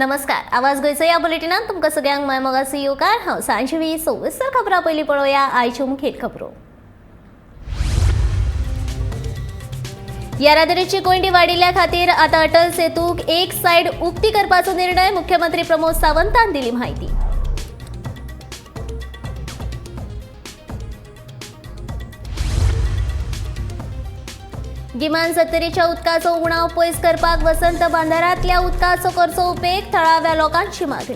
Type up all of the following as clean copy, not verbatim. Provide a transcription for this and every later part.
नमस्कार, आवाज गोयचा या बुलेटिनात तुमका सगळ्यांक माय मगासी येवकार हांव सांजवी सविस्तर खबरां पयलीं पळोवया आयच्यो मुखेल खबरो। येरादारीची कोंडी वाडिल्ल्या खातीर आतां अटल सेतूक एक सायड उक्ती करपाचो निर्णय मुख्यमंत्री प्रमोद सावंतान दिली माहिती। गिमान सत्तरीच्या उदकाचो उणाव पयस करपाक वसंत बांदारांतल्या उदकाचो करचो उपेग थळाव्या लोकांची मागणी।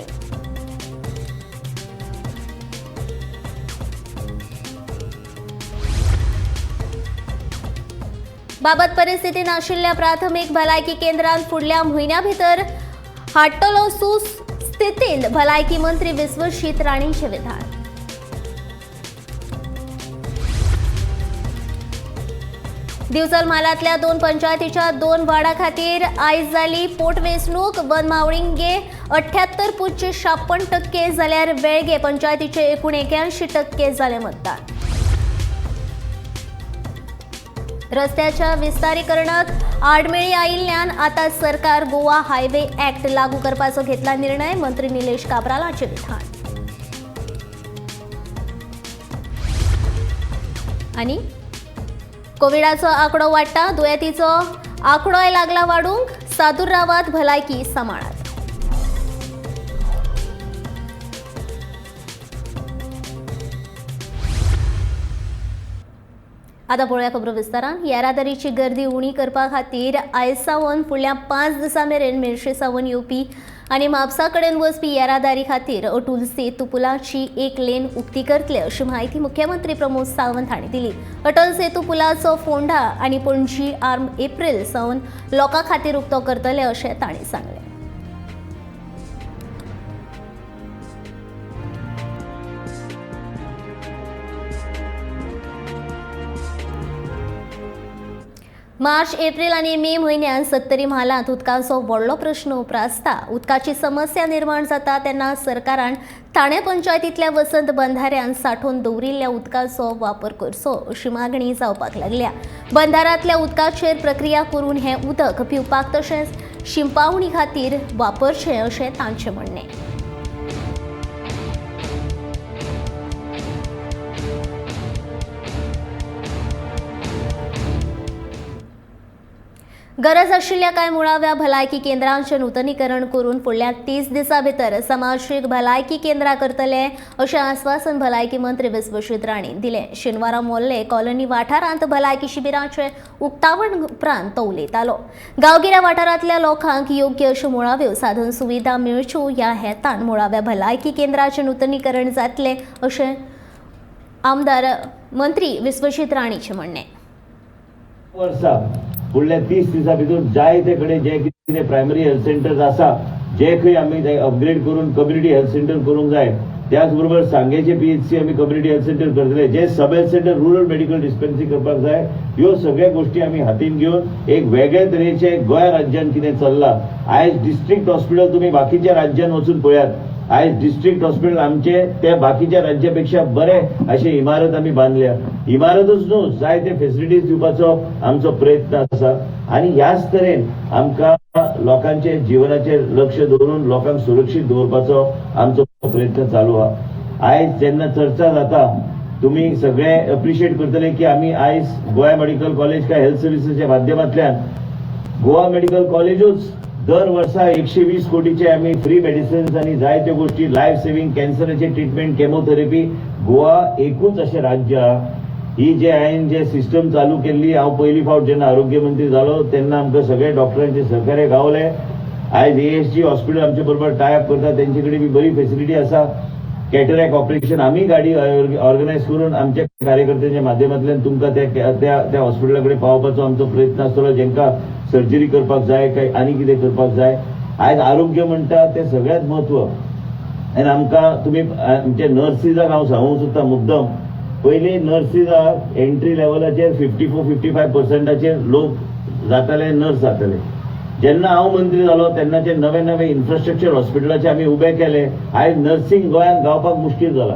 बाबत परिस्थिती नाशिल्ल्या प्राथमीक भलायकी केंद्रांत फुडल्या म्हयन्या भितर हाडटलो सुस्थितींत भलायकी मंत्री विश्वजीत राणेंचें विधान। दिवचल म्हालांतल्या 2 पंचायतीच्या 2 वार्डा खातीर आयज जाली पोटवेंचणूक। बनमावळिंगे 78.56% जाल्यार वेळगे पंचायतीचे एकूण 81% जाले मतदान। रस्त्याच्या विस्तारीकरणाक आडमेळी आयिल्ल्यान आतां सरकार गोवा हायवे ऍक्ट लागू करपाचो घेतला निर्णय मंत्री निलेश काब्रालाचें विधान। आनी कोविडाचो आंकडो वाडटा, दुयेंतीचो आंकडोय लागला वाडूंक, सादूर रावात भलायकी सांबाळात। आतां पळोवया खबरो विस्तारान। येरादारीची गर्दी उणी करपा खातीर आयज सावन फुडल्या 5 दिसां मेरेन मेर्शे सावन येवपी आनी म्हापसा कडेन वचपी येरादारी खातीर अटूल सेतू पुलाची एक लेन उक्ती करतले अशी माहिती मुख्यमंत्री प्रमोद सावंत हांणी दिली। अटल सेतू पुलाचो फोंडा आनी पणजी आर्म एप्रिल सावन लोकां खातीर उक्तो करतले अशें तांणी सांगलें। मार्च, एप्रिल आनी मे म्हयन्यांत सत्तरी म्हालांत उदकाचो व्हडलो प्रश्न उप्रासता। उदकाची समस्या निर्माण जाता तेन्ना सरकारान थाणे पंचायतींतल्या वसंत बंधाऱ्यांत सांठोवन दवरिल्ल्या उदकाचो वापर करचो अशी मागणी जावपाक लागल्या। बंधारांतल्या उदकाचेर प्रक्रिया करून हें उदक पिवपाक तशेंच शिंपवणी खातीर वापरचें अशें तांचें म्हणणें। गरज आशिल्ल्या कांय मुळाव्या भलायकी केंद्रांचें नूतनीकरण करून फुडल्या 30 दिसां भितर समाजीक भलायकी केंद्रां करतले अशें आस्वासन भलायकी मंत्री विश्वजीत राणेन दिलें। शेनवारा मोल्ले कॉलनी वाठारांत भलायकी शिबिराचें उक्तावण उपरांत तो उलयतालो। गांवगिऱ्या वाठारांतल्या लोकांक योग्य अश्यो मुळाव्यो साधन सुविधा मेळच्यो ह्या हेतान मुळाव्या भलायकी केंद्राचें नूतनीकरण जातलें अशें आमदार मंत्री विश्वजीत राणेचें म्हणणें। फुडल्या 30 दिसां भितर जाय ते कडेन जे कितें प्रायमरी हेल्थ सेंटर्स आसा जे खंय आमी अपग्रेड करून कम्युनिटी हेल्थ सेंटर करूंक जाय, त्याच बरोबर सांगेचे PHC आमी कम्युनिटी हेल्थ सेंटर करतले, जे sub health centre rural medical dispensary करपाक जाय, ह्यो सगळ्या गोष्टी आमी हातीन घेवन एक वेगळे तरेचे गोंय राज्यान कितें चल्लां। आयज डिस्ट्रिक्ट हॉस्पिटल तुमी बाकीच्या राज्यान वचून पळयात, आयज डिस्ट्रिक्ट हॉस्पिटल आमचे ते बाकीच्या राज्यापेक्षा बरे अशे इमारत आमी बांदल्या। इमारतच न्हू, जायते फेसिलिटीज दिवपाचो आमचो प्रयत्न आसा आनी ह्याच तरेन आमकां लोकांचे जिवनाचेर लक्ष दवरून लोकांक सुरक्षीत दवरपाचो आमचो प्रयत्न चालू आहा। आयज जेन्ना चर्चा जाता तुमी सगळे अप्रिशिएट करतले की आमी आयज गोवा मेडिकल कॉलेज काय हेल्थ सर्विसेसच्या माध्यमांतल्यान गोवा मेडिकल कॉलेजूच दर वर्सा 120 कोटीचे आमी फ्री मेडिसिन्स आनी जायत्यो गोष्टी लायफ सेव्हिंग कॅन्सराचे ट्रिटमेंट केमोथेरपी गोवा एकूच अशें राज्य आहा। ही जे हांवें जे सिस्टम चालू केल्ली, हांव पयली फावट जेन्ना आरोग्य मंत्री जालो तेन्ना आमकां सगळे डॉक्टरांचे सहकार्य गावले। आयज ASG हॉस्पिटल आमचे बरोबर टायअप करता, तेंचे कडेन बी बरी फेसिलिटी आसा। कॅटरॅक्ट ऑपरेशन आमी गाडी ऑर्गनायज करून आमच्या कार्यकर्त्यांच्या माध्यमांतल्यान तुमकां त्या हॉस्पिटला कडेन पावपाचो आमचो प्रयत्न आसतलो। जेंकां सर्जरी करपाक जाय काय आनी कितें करपाक जाय, आयज आरोग्य म्हणटा तें सगळ्यांत म्हत्व। आनी आमकां तुमी आमचे नर्सिसाक हांव सांगूंक सोदता मुद्दम, पयलीं नर्सिसाक एंट्री लेवलाचेर 54-55% लोक जाताले, नर्स जाताले। जेन्ना हांव मंत्री जालो तेन्नाचे नवे नवे इन्फ्रास्ट्रक्चर हॉस्पिटलाचे आमी उबे केले। आयज नर्सिंग गोंयांत गावपाक मुश्कील जाला,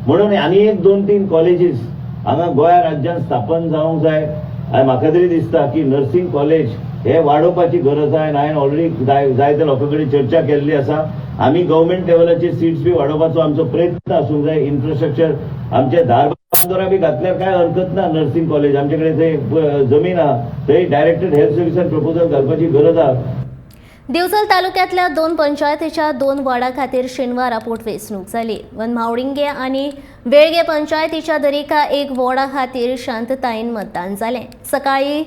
म्हणून आनी एक 2-3 कॉलेजीस हांगा गोंया राज्यांत स्थापन जावंक जाय। म्हाका तरी दिसता की नर्सिंग कॉलेज हे वाडोवपाची गरज आहे. हांवें ऑलरेडी जायत्या लोकां कडेन चर्चा केल्ली आसा. आमी गव्हर्मेंट लेवलाचेर सीट्स बी वाडोवपाचो आमचो प्रयत्न आसूंक जाय. इन्फ्रास्ट्रक्चर आमचे धारबांदोरा बी घातल्यार काय हरकत ना. नर्सिंग कॉलेज आमचे कडेन थंय जमीन आहा, थंय डायरेक्टेड हेल्थ सर्विसान प्रपोजल घालपाची गरज आहा. दिवचल तालुक्यातल्या 2 पंचायतीच्या 2 वॉर्डा खातीर शेनवारा पोटवेंचणूक जाली. वनमावळिंगे आनी वेळगे पंचायतीच्या दरेका 1 वॉर्डा खातीर शांततायेन मतदान जालें. सकाळी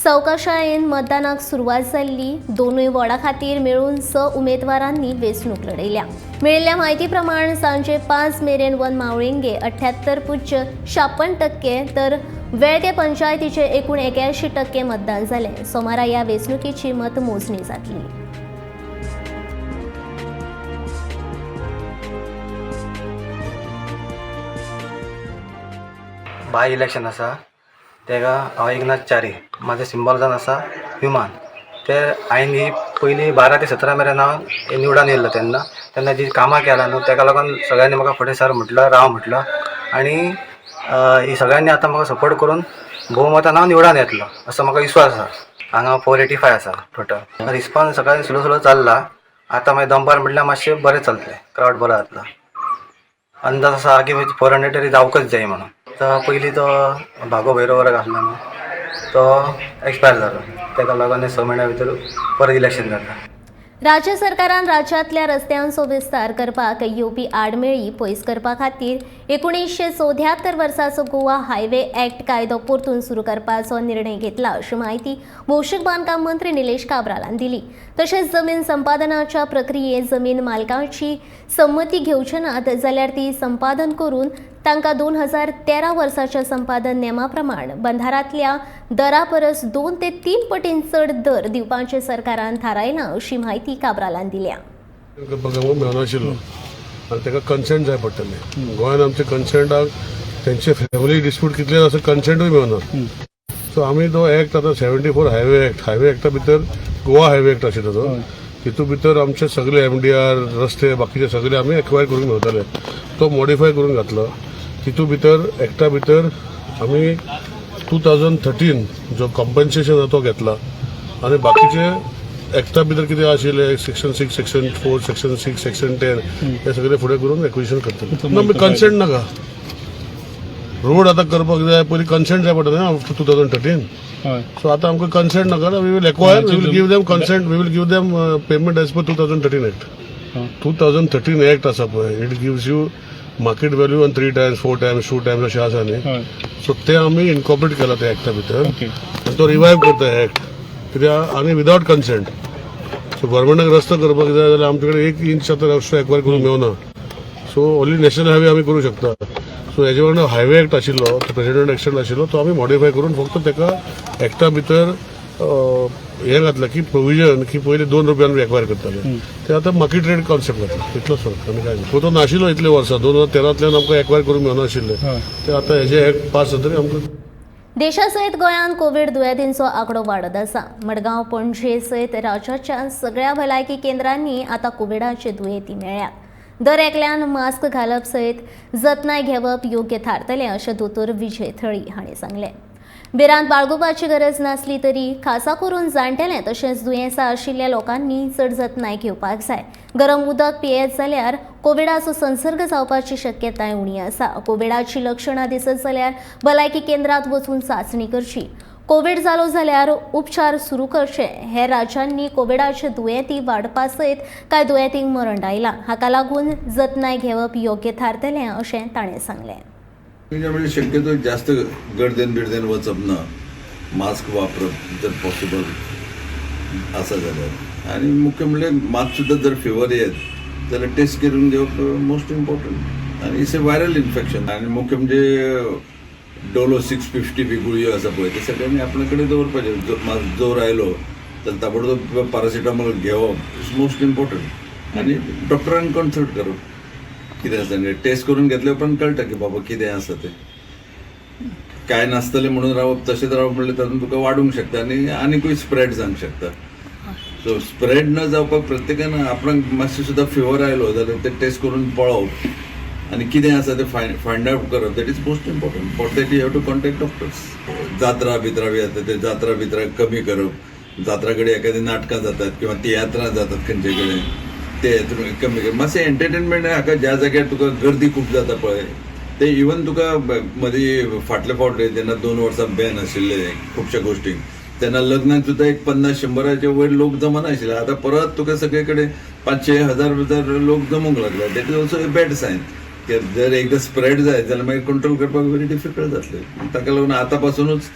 सावकाशायेन मतदानाक सुरवात जाल्ली. दोनूय वॉर्डा खातीर मेळून 6 उमेदवारांनी वेंचणूक लढयल्या. मेळिल्ल्या म्हायती प्रमाण सांजे 5 मेरेन वनमावळिंगे 78.56% तर वेळगे पंचायतीचे एकूण 81% मतदान जालें. सोमारा ह्या वेंचणुकीची मतमोजणी जातली. बाय इलेक्शन आसा तेका हांव एकनाथ च्यारी, म्हाजें सिंबल जावन आसा विमान. ते हांवें ही पयलीं 12 ते 17 मेरेन हांव निवडून येयल्लो तेन्ना जी कामां केला न्हू तेका लागून सगळ्यांनी म्हाका फुडें सर म्हटलं, राव म्हटलं, आनी ही सगळ्यांनी आतां म्हाका सपोर्ट करून भोवमतान हांव निवडून येतलो असो म्हाका विश्वास आसा. हांगा 485 आसा टोटल. रिस्पॉन्स सकाळी स्लो चल्ला. आतां मागीर दनपार म्हटल्यार मातशें बरें चलतलें, क्रावड बरो जातलो. अंदाज आसा की 400 तरी जावकच जाय म्हणून. तो पयलीं तो भागो भैरवराक आसलो न्हू, तो एक्सपायर जालो. तेका लागून 6 म्हयन्या भितर परत इलेक्शन जाता. राज्य सरकारान राज्यांतल्या रस्त्यांचो विस्तार करपाक येवपी आडमेळी पयस करपा खातीर 1974 वर्साचो गोवा हायवे ॲक्ट कायदो परतून सुरू करपाचो निर्णय घेतला अशी माहिती भौशीक बांदकाम मंत्री निलेश काब्रालान दिली. तशेंच जमीन संपादनाच्या प्रक्रियेत जमीन मालकांची संमती घेवची नात जाल्यार ती संपादन करून तांकां 2013 वर्साच्या संपादन नेमा प्रमाण बंधारांतल्या दरा परस 2 ते 3 पटीन चड दर दिवपाचें सरकारान थारायलां अशी माहिती काब्रालान दिल्या. मेळनाशिल्लो आनी ताका कन्सेंट जाय पडटलें. गोंयांत आमचे कन्सेंटाक तेंचे फॅमिली डिस्प्यूट कितले आसा कन्सेंटूय मेळना. सो आमी तो एक्ट आतां 74 हायवे एक्टा भितर गोवा हायवे एक्ट आशिल्लो तो. तितून भितर आमचे सगळे MDR रस्ते बाकीचे सगळे आमी एक्वायर करून मेळटले. तो मॉडिफाय करून घातलो. तितून भितर एक्टा भितर आमी 2013 जो कॉम्पन्सेशन तो घेतला आनी बाकीचे एक्टा भितर कितें आशिल्ले सेक्शन 6, सेक्शन 4, सेक्शन 6, सेक्शन 10 हे सगळे फुडें करून एक्विजिशन करतले. कन्सेंट नाका. रोड आतां करपाक जाय पयलीं कन्सेंट जाय पडटलें ना आफ्टर 2013. सो आतां आमकां कन्सेंट नाका. We will acquire, we will give them consent, we will give them payment as per 2013 act. 2013 act आसा पळय, it gives you market value on 3 times, 4 times, 2 times अशें आसा न्ही. सो ते आमी इनकॉर्पोरेट केला त्या एक्टा भितर आनी तो रिवायव करता एक्ट. कित्याक आनी विदावट कन्सेंट. सो गव्हर्मेंटाक रस्तो करपाक जाय जाल्यार आमचे कडेन 1 इंच आतां रस्तो एक्वायर करूंक मेळना. सो ओन्ली नॅशनल हायवे आमी करूं शकता. सो हेजे वांगडा हायवे एक्ट आशिल्लो, तो प्रेसिडेंट एक्शन आशिल्लो, तो आमी मॉडिफाय करून फक्त तेका एक्टा भितर हे घातला की प्रोविजन की पयलीं 2 रुपयान एक्वायर करताले ते आतां मार्केट रेट कॉन्सेप्ट घातला. इतलोच फरक आनी काय ना. तो नाशिल्लो इतले वर्सां. 2013तल्यान आमकां एक्वायर करूंक मेळनाशिल्ले ते आतां हेजे एक्ट पास जातकीर आमकां. देशासयत गोंयांत कोविड दुयेंतींचो आंकडो वाडत आसा. मडगांव, पणजे सयत राज्याच्या सगळ्या भलायकी केंद्रांनी आतां कोविडाचे दुयेंती मेळ्ळ्यात. दर एकल्यान मास्क घालप सयत जतनाय घेवप योग्य थारतलें अशें दोतोर विजय थळी हांणी सांगलें. भिरांत बाळगुपाची गरज नासली तरी खासा करून जाणटेले तशेंच दुयेंसां आशिल्ल्या लोकांनी चड जतनाय घेवपाक जाय. गरम उदक पियेत जाल्यार कोविडाचो संसर्ग जावपाची शक्यताय उणी आसा. कोविडाची लक्षणां दिसत जाल्यार भलायकी केंद्रांत वचून चांचणी करची. कोविड जालो जाल्यार उपचार सुरू करचे. हेर राज्यांनी कोविडाचे दुयेंती वाडपा सयत कांय दुयेंतींक मरण आयलां. हाका लागून जतनाय घेवप योग्य थारतलें अशें ताणें सांगलें. त्यामुळे शक्यतो जास्त गर्देन बिर्देन वचप ना. मास्क वापरप जर पॉसिबल आसा जाल्यार. आनी मुख्य म्हणल्यार मात सुद्दां जर फिवर येत जाल्यार टेस्ट करून घेवप मोस्ट इम्पॉर्टंट. आनी इट्स ए व्हायरल इन्फेक्शन. आनी मुख्य म्हणजे डोलो 650 बी गुळयो आसा पळय ते सगळ्यांनी आपल्या कडेन दवरपाचे. जोर आयलो जाल्यार ताबडतोब पॅरासिटामॉल घेवप इट्स मोस्ट इम्पॉर्टंट. आनी डॉक्टरांक कन्सल्ट करप कितें आसा टेस्ट करून घेतले उपरांत कळटा की बाबा कितें आसा तें. काय नासतलें म्हणून रावप तशेंच रावप म्हणल्यार तातूंत तुका वाडूंक शकता आनी आनीकूय स्प्रेड जावंक शकता. सो स्प्रेड न जावपाक प्रत्येकान आपणाक मातशें सुद्दां फिवर आयलो जाल्यार तें टेस्ट करून पळोवप आनी कितें आसा तें फायंड आउट करप. That is most important. For that you have to contact doctors. जात्रा बित्रा बी जाता ते जात्रा बित्रा कमी करप. जात्राकडे एखादी नाटकां जातात किंवा तियात्रां जातात खंयचे कडेन ते हेतून कमी कर मातशें एंटरटेनमेंट हाका ज्या जाग्यार तुका गर्दी खूब जाता पळय ते इवन तुका मदीं फाटले फावट जेन्ना 2 वर्सां बॅन आशिल्ले खुबश्या गोश्टींक तेन्ना लग्नाक सुद्दां एक 50-100चे वयर लोक जमनाशिल्ले आतां परत तुका सगळे कडेन 500,000 लोक जमूंक लागले that is also a bad sign जर एकदां स्प्रेड जाय जाल्यार मागीर कंट्रोल करपाक व्हेरी डिफिकल्ट जातलें ताका लागून आतां पासूनच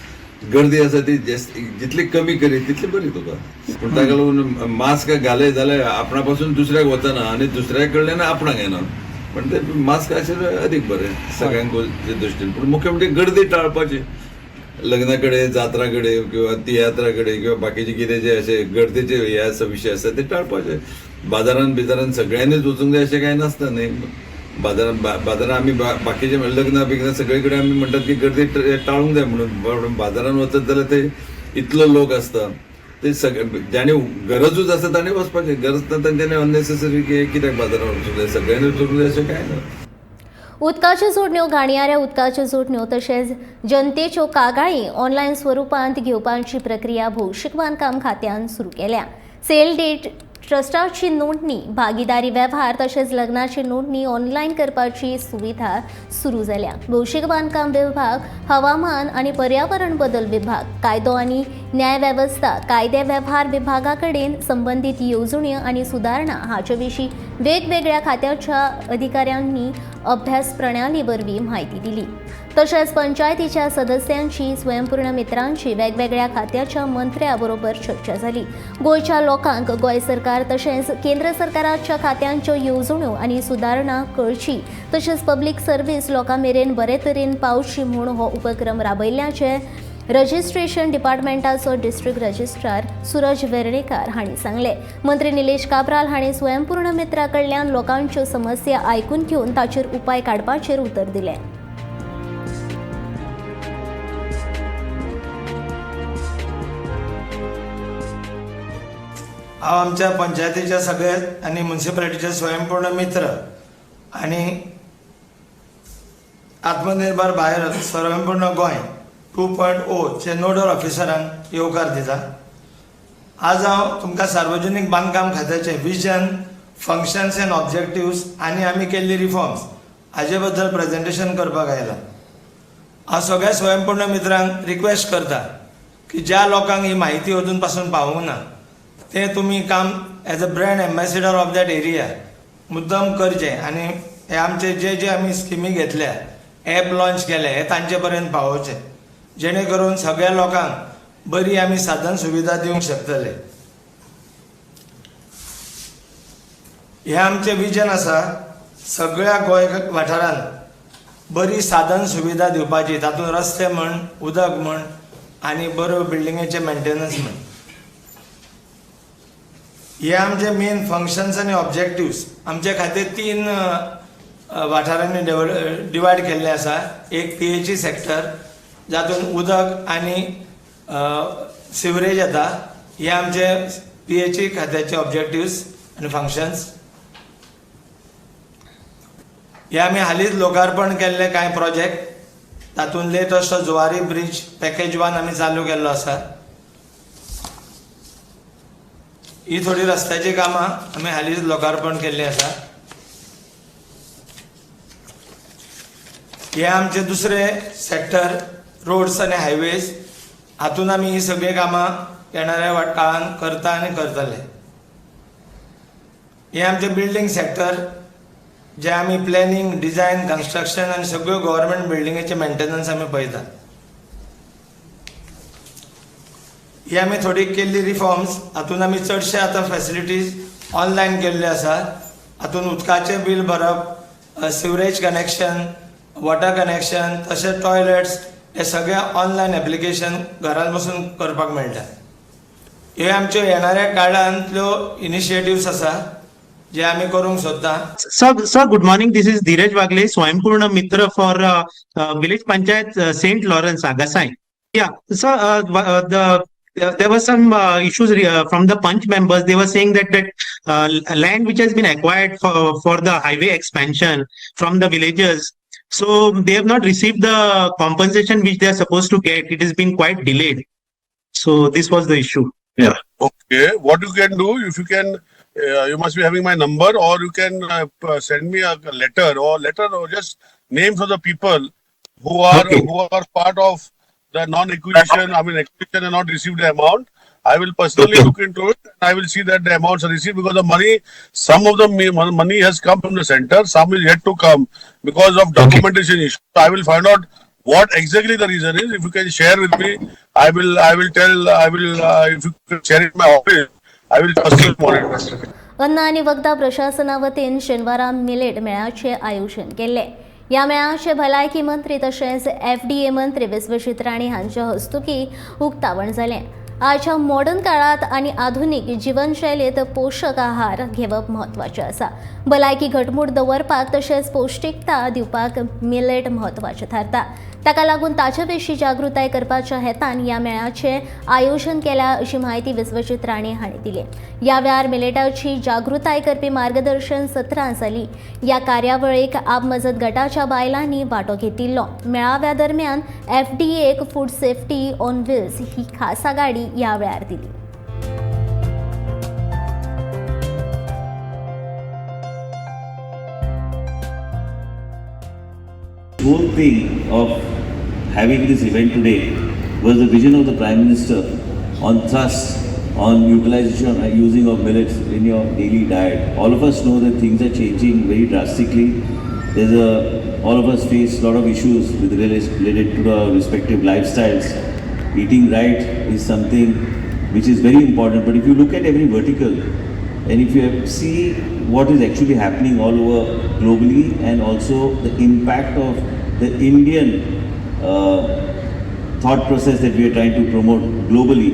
गर्दी आसा ती जितली कमी करी तितली बरी तुका पूण ताका लागून मास्क घाले जाल्यार आपणा पासून दुसऱ्याक वचना आनी दुसऱ्या कडल्यान आपणाक येना पण ते मास्क आशिल्लें अदीक बरें सगळ्यांक दृश्टीन पूण मुख्य म्हणजे गर्दी टाळपाची लग्ना कडेन जात्रा कडेन किंवा तियात्रा कडेन किंवा बाकीचे कितें जे अशे गर्देचे हे आसा विशय आसा ते टाळपाचे बाजारान सगळ्यांनीच वचूंक जाय अशें कांय नासता न्ही बाजारान आमी बाकीचे लग्न बिग्न सगळे कडेन आमी म्हणटात की गर्दी टाळूंक जाय म्हणून बाजारान वचत जाल्यार ते इतलो लोक आसता ते सगळे ज्याने गरजूच आसा ताणें वचपाचें गरज ना तांच्यांनी अननेसेसरी कित्याक बाजारान वचूंक जाय सगळ्यांनी वचूंक जाय अशें कांय ना उदकाच्यो जोडण्यो घाणयाऱ्या उदकाच्यो जोडण्यो तशेंच जनतेच्यो कागाळी ऑनलायन स्वरुपांत घेवपाची प्रक्रिया भौशीक बांदकाम खात्यान सुरू केल्या सेल डेट ट्रस्टाची नोंदणी भागीदारी वेव्हार तशेंच लग्नाची नोंदणी ऑनलायन करपाची सुविधा सुरू जाल्या भौशीक बांदकाम विभाग हवामान आनी पर्यावरण बदल विभाग कायदो आनी न्याय वेवस्था कायदे वेव्हार विभागा कडेन संबंदीत येवजण्यो आनी सुदारणा हाचे विशीं वेगवेगळ्या खात्याच्या अधिकाऱ्यांनी अभ्यास प्रणाली वरवीं म्हायती दिली तशेंच पंचायतीच्या सदस्यांची स्वयंपूर्ण मित्रांची वेगवेगळ्या खात्याच्या मंत्र्या बरोबर चर्चा जाली गोंयच्या लोकांक गोंय सरकार तशेंच केंद्र सरकाराच्या खात्यांच्यो येवजण्यो आनी सुदारणा कळची तशेंच पब्लीक सर्व्हीस लोकां मेरेन बरे तरेन पावची म्हूण हो उपक्रम राबयिल्ल्याचे रजिस्ट्रेशन डिपार्टमेंटाचो डिस्ट्रिक्ट रजिस्ट्रार सूरज वेर्णेकार हांणी सांगले मंत्री निलेश काब्राल हांणी स्वयंपूर्ण मित्रा कडल्यान लोकांच्यो समस्या आयकून घेवन ताचेर उपाय काडपाचेर उतर दिलें हांव आमच्या पंचायतीचे सगळे आनी म्युनिसिपालिटीचे स्वयंपूर्ण मित्र आनी आत्मनिर्भर भारत स्वयंपूर्ण गोंय 2.0 चे नोडल ऑफिसरांक येवकार दिता आज हांव तुमकां सार्वजनीक बांदकाम खात्याचे विजन फंक्शन्स एंड ऑब्जेक्टिव्स आनी आमी केल्ली रिफॉर्म्स हाजे बद्दल प्रेजेंटेशन करपाक आयला हांव सगळ्या स्वयंपूर्ण मित्रांक रिक्वेस्ट करता की ज्या लोकांक ही म्हायती अजून पासून पावूंक ना ते तुमी काम as a brand ambassador of that area मुद्दम करचे आनी हे आमचे जे आमी स्किमी घेतल्या ॲप लॉन्च केले हे तांचे पर्यंत पावोवचे जेणे करून सगळ्या लोकांक बरी आमी साधन सुविधा दिवंक शकतले हे आमचे विजन आसा सगळ्या गोंय वाठारांत बरी साधन सुविधा दिवपाची तातूंत रस्ते म्हण उदक म्हण आनी बरो बिल्डिंगेचे मेंटेनन्स म्हण हे आमचे मेन फंक्शन्स आनी ऑब्जेक्टिव्स आमचे खातीर 3 वाठारांनी डिवायड केल्ले आसा एक PHE सेक्टर जातून उदक आनी सिवरेज येता हे आमचे PHE खात्याचे ऑब्जेक्टिव्स आनी फंक्शन्स हे आमी हालींच लोकार्पण केल्ले कांय प्रोजेक्ट तातूंत लेटस्ट जुवारी ब्रिज पॅकेज 1 आमी चालू केल्लो आसा ही थोडी रस्त्याची कामां आमी हालींच लोकार्पण केल्ली आसा हे आमचे दुसरे सेक्टर रोड्स आनी हायवेज हातून आमी ही सगळी कामां येणाऱ्या काळान करता आनी करतले हे आमचे बिल्डिंग सेक्टर जे आमी प्लॅनिंग डिझायन कन्स्ट्रक्शन आनी सगळ्यो गव्हर्मेंट बिल्डिंगेचे मेंटेनन्स आमी पळयतात ही आमी थोडी केल्ली रिफॉर्म्स हातून आमी चडशे आतां फॅसिलिटीज ऑनलायन केल्ले आसा हातून उदकाचें बील भरप सिवरेज कनेक्शन वॉटर कनेक्शन तशेंच टॉयलेट्स हे सगळे ऑनलायन एप्लिकेशन घरांत बसून करपाक मेळटा हे आमच्यो येणाऱ्या काळांतल्यो इनिशिएटिव्स आसा जे आमी करूंक सोदता Sir, good morning. This is Dheeraj Wagle, Swaympurna Mitra for Village Panchayat St. Lawrence, Agasai. Yeah, sir, there were some issues from the Punch members. They were saying that land which has been acquired for the highway expansion from the villagers, so they have not received the compensation which they are supposed to get. It has been quite delayed. So this was the issue. Okay, what you can do, if you can, you must be having my number, or you can send me a letter or just names of the people who are part of the non-acquisition. I mean, acquisition and not received the amount. I will personally look into it. And I will see that the amounts are received, because the money, some of the money has come from the center, some is yet to come because of documentation issues. I will find out what exactly the reason is. If you can share with me, I will if you can share it in my office, I will personally monitor. अन्न आणि वखदा प्रशासना वतीन शेनवारा millet मेळ्याचे आयोजन केले. या मेळ्याचे भलायकी मंत्री तशेंच FDA मंत्री विश्वजीत राणे हांच्या हस्तुकी उक्तावण जालें. आजच्या मॉडर्न काळात आणि आधुनिक जीवनशैलीत पोषक आहार घेवप म्हत्वाचें आसा. भलायकी घटमूट दवरपाक तशेंच पौष्टिकता दिवपाक मिलेट म्हत्वाचें थारता. ताका लागून ताचे विशीं जागृताय करपाच्या हेतान ह्या मेळ्याचें आयोजन केल्या अशी माहिती विश्वजीत राणे हांणी दिली. ह्या वेळार मिलेटाची जागृताय करपी मार्गदर्शन सत्रां जाली. ह्या कार्यावळीक आपमजत गटाच्या बायलांनी वांटो घेतिल्लो. मेळाव्या दरम्यान FDAक फूड सेफ्टी ऑन व्हील्स ही खासा गाडी ह्या वेळार दिली. Whole thing of having this event today was the vision of the Prime Minister on thrust on utilization and using of millets in your daily diet. All of us know that things are changing very drastically. All of us face a lot of issues related to our respective lifestyles. Eating right is something which is very important. But if you look at every vertical and if you see what is actually happening all over globally, and also the impact of the Indian thought process that we are trying to promote globally.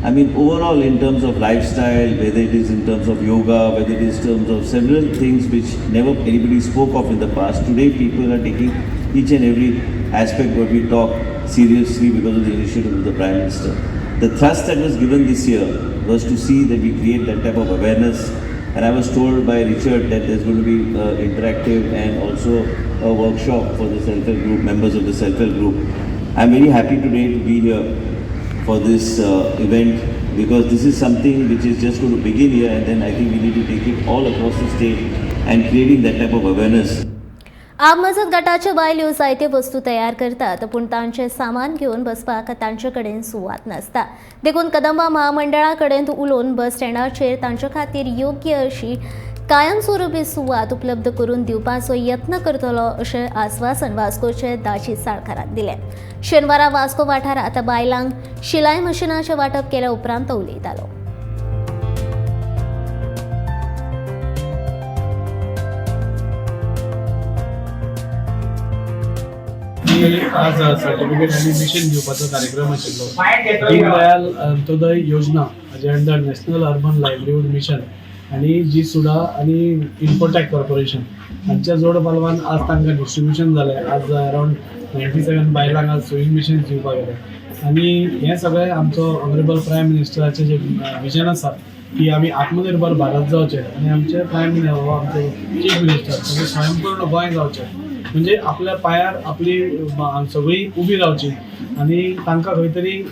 I mean, overall in terms of lifestyle, whether it is in terms of yoga, whether it is in terms of several things which never anybody spoke of in the past, today people are taking each and every aspect what we talk seriously because of the initiative of the Prime Minister. The thrust that was given this year was to see that we create that type of awareness. And I was told by Richard that there's going to be interactive and also a workshop for the self-help group, members of the self-help group. I'm very happy today to be here for this event, because this is something which is just going to begin here, and then I think we need to take it all across the state and creating that type of awareness. आपमजत गटाचे बायल्यो जायत्यो वस्तू तयार करतात, पूण तांचें सामान घेवन बसपाक तांचे कडेन सुवात नासता. देखून कदंबा महामंडळा कडेन उलोवन बस स्टँडाचेर तांचे खातीर योग्य अशी कायमस्वरुपी सुवात उपलब्ध करून दिवपाचो यत्न करतलो अशें आस्वासन वास्कोचे दाजी साळकारान दिलें. शेनवारा वास्को वाठारांत बायलांक शिलाय मशिनाचें वांटप केल्या उपरांत तो उलयतालो. आज सर्टिफिकेट आणि मिशन घेवपाचो कार्यक्रम आशिल्लो. दीनदयाल अंत्योदय योजना हाजे under national urban livelihood mission आणि जी सुडा आणि इन्फोटॅक कॉर्पोरेशन हांच्या जोड पालवान आज तांकां डिस्ट्रिब्युशन जालें. आज अरावंड 97 बायलांक आज सोईंग मिशन दिवपाक गेले. आणि हें सगळें आमचो ऑनरेबल प्रायम मिनिस्टराचें जे विजन आसा की आमी आत्मनिर्भर भारत जावचे, आणि आमचे प्रायम आमचे चीफ मिनिस्टर म्हणजे स्वयंपूर्ण गोंय जावचें, म्हणजे आपल्या पायार आपली सगळी उबी रावची आणि तांकां खंय तरी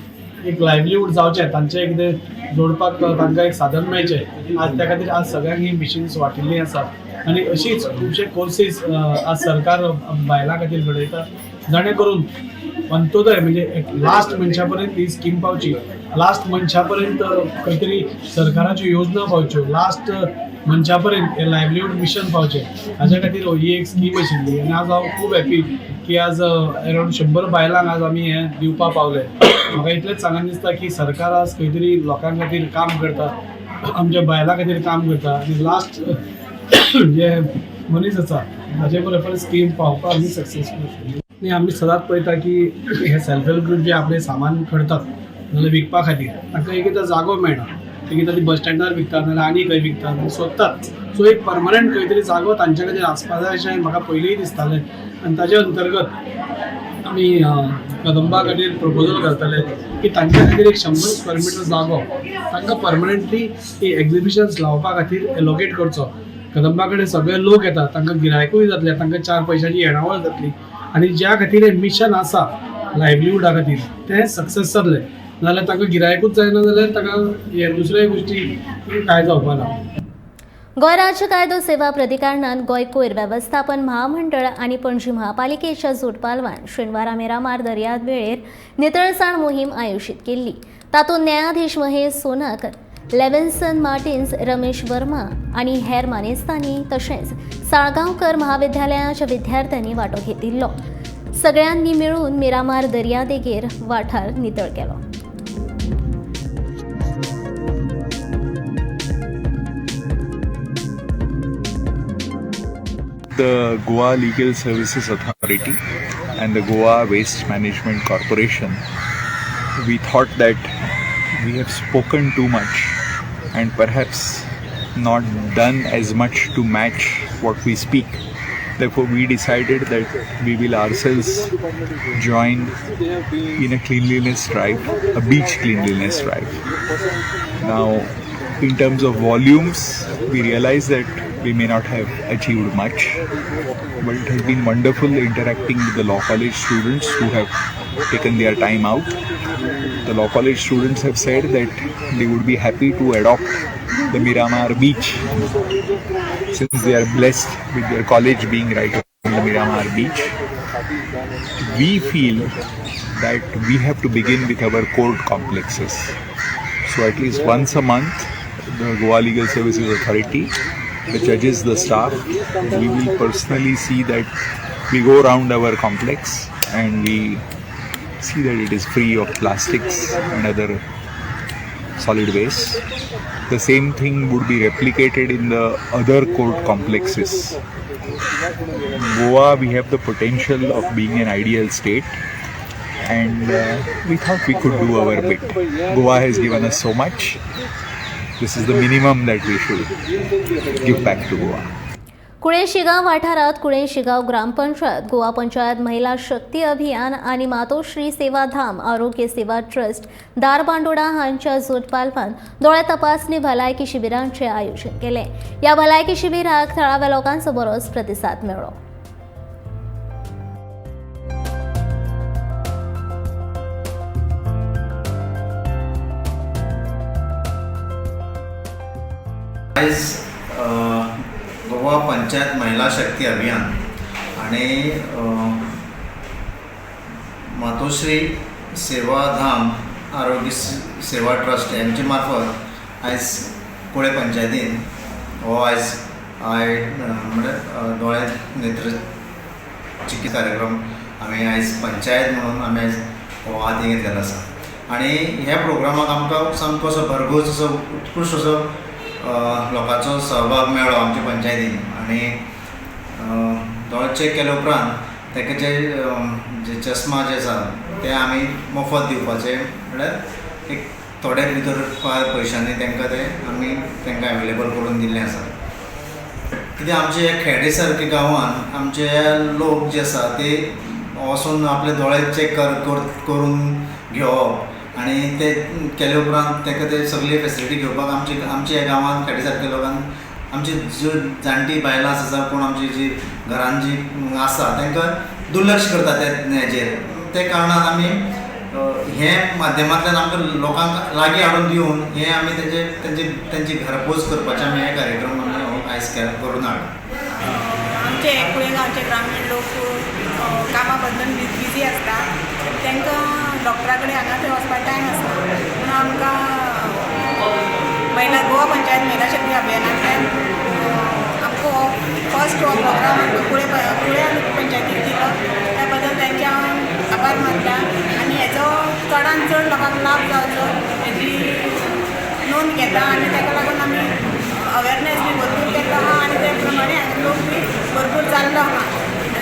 एक लायव्हलीहूड जावचें, तांचें कितें जोडपाक तांकां एक साधन मेळचें. आज त्या खातीर आज सगळ्यांक ही मिशन्स वाटिल्लीं आसात आणि अशीच खुबशे कोर्सीस आज सरकार बायलां खातीर घडयता, जाणे करून अंत्योदय म्हणजे एक लास्ट मनशा पर्यंत ही स्कीम पावची, लास्ट मनशा पर्यंत खंय तरी सरकाराच्यो योजना पावच्यो, लास्ट मनशा पर्यंत हे लायव्हलीहूड मिशन पावचें, हाज्या खातीर ही एक स्कीम आशिल्ली. आनी आज हांव खूब हॅपी की आज अरावंड 100 बायलांक आज आमी हें दिवपा पावले. म्हाका इतलेंच सांगन दिसता की सरकार आज खंय तरी लोकां खातीर काम करता, आमच्या बायलां खातीर काम करता, आनी लास्ट जे मनीस आसा हाजे बरोबर स्कीम पावपाक आमी सक्सेसफूल. आनी आमी सदांच पळयता की हे सेल्फ हेल्प ग्रूप जे आपलें सामान करतात नाजाल्यार विकपा खातीर तांकां एक एकदां जागो मेळना, एकदां ती बस स्टँडार विकतात नाजाल्यार आनी खंय विकतात आनी सोदतात. सो एक परमनंट खंय तरी जागो तांचे खातीर आसपा जाय अशें म्हाका पयलींय दिसतालें. आनी ताजे अंतर्गत आमी कदंबा खातीर प्रपोजल घालताले की तांचे खातीर एक 100 स्क्वेअर मिटर जागो तांकां परमनंटली एक्झिबिशन्स लावपा खातीर एलोकेट करचो. कदंबा कडेन सगळे लोक येतात, तांकां गिरायकूय जातलें, तांकां 4 पयशांची येणावळ जातली, आनी ज्या खातीर हें मिशन आसा लायव्हलीहूडा खातीर तें सक्सेस जातलें. नाल्यार ताका गिरायकूच जायना जाल्यार ताका हे दुसऱ्या गोश्टी काय जावपा ना. गोंय राज्य कायदो सेवा प्राधिकरणान गोंय कोयर वेवस्थापन महामंडळ आणि पणजी महापालिकेच्या जोडपालवान शेनवारा मिरामार दर्या वेळेर नितळसाण मोहीम आयोजीत केल्ली. तातूंत न्यायाधीश महेश सोनाक, लेव्हिन्सन मार्टिन्स, रमेश वर्मा आणि हेर मानेस्तांनी तशेंच साळगांवकर महाविद्यालयाच्या विद्यार्थ्यांनी वांटो घेतिल्लो. सगळ्यांनी मिळून मिरामार दर्यादेगेर वाठार नितळ केलो. The Goa Legal Services Authority and the Goa Waste Management Corporation, we thought that we have spoken too much and perhaps not done as much to match what we speak. Therefore, we decided that we will ourselves join in a cleanliness drive, a beach cleanliness drive. Now, in terms of volumes, we realize that we may not have achieved much, but it has been wonderful interacting with the law college students who have taken their time out. The law college students have said that they would be happy to adopt the Miramar beach since they are blessed with their college being right on the Miramar beach. We feel that we have to begin with our court complexes. So at least once a month, the Goa Legal Services Authority, the judges, the staff, we will personally see that we go around our complex and we see that it is free of plastics and other solid waste. The same thing would be replicated in the other court complexes. Goa, we have the potential of being an ideal state, and we thought we could do our bit. Goa has given us so much. This is the minimum that we should give back to Goa. कुळे शिगाव वाठारात कुळे शिगाव ग्रामपंचायत, गोवा पंचायत महिला शक्ती अभियान आणि मातोश्री सेवाधाम आरोग्य सेवा trust Dharbandora हांच्या जोडपालवान दोळे तपासणी भलायकी शिबिरांचे आयोजन केले. या भलायकी शिबिराक थळाव्या लोकांचो बरोच प्रतिसाद मेळ्ळो. आयज गोवा पंचायत महिला शक्ती अभियान आणि मातोश्री सेवाधाम आरोग्य सेवा ट्रस्ट यांचे मार्फत आयज कुळे पंचायतीन हो आयज म्हणजे दोळे नेत्र चिकित्सा कार्यक्रम आम्ही आयज पंचायत म्हणून आम्ही आयज हो हाती घेतलेलो आसा. आणि ह्या प्रोग्रामाक आमकां सामको असो भरघोस असो उत्कृश्ट असो लोकांचो सहभाग मेळ्ळो आमच्या पंचायतीन. आणि दोळे चॅक केले उपरांत ताका जे चश्मा जे आसा ते आमी मोफत दिवपाचे म्हळ्यार एक थोड्या भितर पयशांनी तांकां ते आमी तांकां अवेलेबल करून दिल्लें आसा. कित्याक आमचे ह्या खेडे सारके गांवांत आमचे लोक जे आसा ते वचून आपले दोळे चॅक करून घेवप आणि ते केले उपरांत ताका ते सगळी फेसिलिटी घेवपाक आमच्या ह्या गांवांत खेडे सारके लोकांक आमची ज्यो जाणटी बायलां आसा कोण आमची जी घरान जी आसा तांकां दुर्लक्ष करता हेजेर. ते कारणान आमी हे माध्यमांतल्यान आमकां लोकांक लागीं हाडून दिवन हे आमी तेंची घरपोच करपाचे आमी हे कार्यक्रम आमी आयज करून हाडला. आमचे कुळे गांवचे ग्रामीण लोक कामा बद्दल बिजी आसता, तांकां डॉक्टरा कडेन हांगा थंय वचपाक टायम आसना. म्हणून आमकां महिला गोवा पंचायत महिला शक्ती अभियानांतल्यान आमकां हो फर्स्ट हो प्रोग्राम आमकां कुळे पंचायतीक दिलो. त्या बद्दल तांचे हांव आभार मानता. आनी हेजो चडांत चड लोकांक लाभ जावचो हेजी नोंद घेता आनी ताका लागून आमी अवेरनेस बी भरपूर केल्लो आहा आनी ते प्रमाणे हांगा लोक बी भरपूर जाल्लो आहा.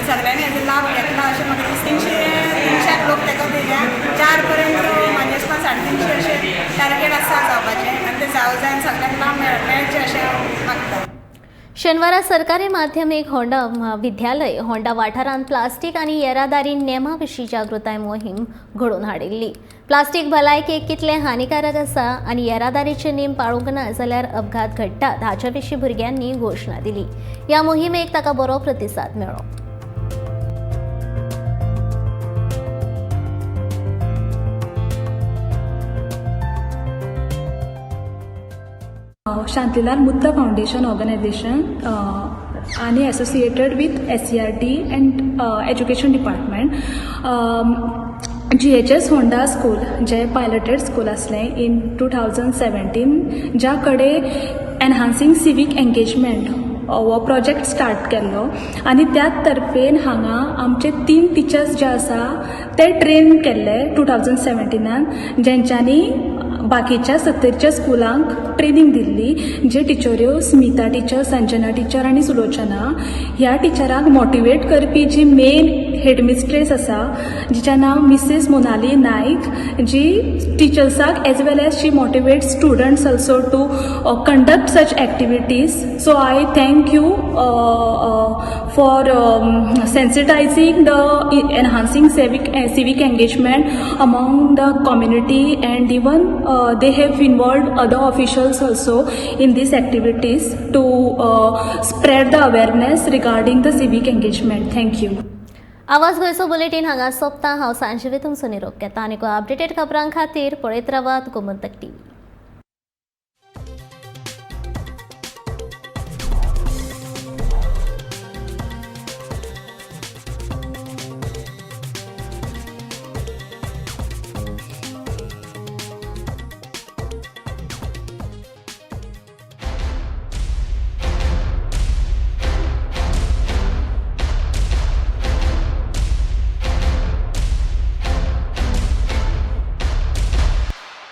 सगळ्यांनी हेजो लाभ घेतला अशें म्हाका दिसता. 300 लोक ताका दिल्या. 4 पर्यंत म्हाजे दिसता 350 अशे टार्गेट आसा जावपाचें आनी ते जावं जाय आनी सगळ्यांक लाभ मेळचें अशें हांव मागता. शेनवारा सरकारी माध्यमिक होंडा विद्यालय होंडा वाठारांत प्लास्टीक आनी येरादारी नेमां विशीं जागृताय मोहीम घडोवन हाडिल्ली. प्लास्टीक भलायकेक कितलें हानिकारक आसा आनी येरादारीचे नेम पाळूंक ना जाल्यार अपघात घडटात हाच्या विशीं भुरग्यांनी घोशणा दिली. ह्या मोहिमेक ताका बरो प्रतिसाद मेळ्ळो. शांतीलाल मुत्ता फाउंडेशन ऑर्गनायझेशन आणि associated with SCRT and education department GHS Honda school जे पायलटेड स्कूल असलें इन 2017 ज्या कडेन एनहान्सिंग सिवीक एंगेजमेंट हो प्रोजेक्ट स्टार्ट केल्लो आनी त्याच तर्फेन हांगा आमचे 3 टिचर्स जे आसा ते ट्रेन केल्ले 2017 जेंच्यांनी बाकीच्या 70च्या स्कुलांक ट्रेनिंग दिल्ली जे टिचऱ्यो स्मिता टिचर, संजना टिचर आनी सुलोचना ह्या टिचरांक मोटिवेट करपी जी मेन हेडमिस्ट्रेस आसा जिचें नांव मिसेस मोनाली नायक जी टिचर्साक as well as she motivate students also to conduct such activities. So I thank you for sensitizing the enhancing civic engagement among the community, and even they have involved other officials also in these activities to spread the awareness regarding the civic engagement. Thank you. आवाज गोंयचो bulletin हांगा सोंपता. हांव सांजवें तुमचो निरोप घेता आनी updated खबरां खातीर पळयत रावात गोमंतक TV.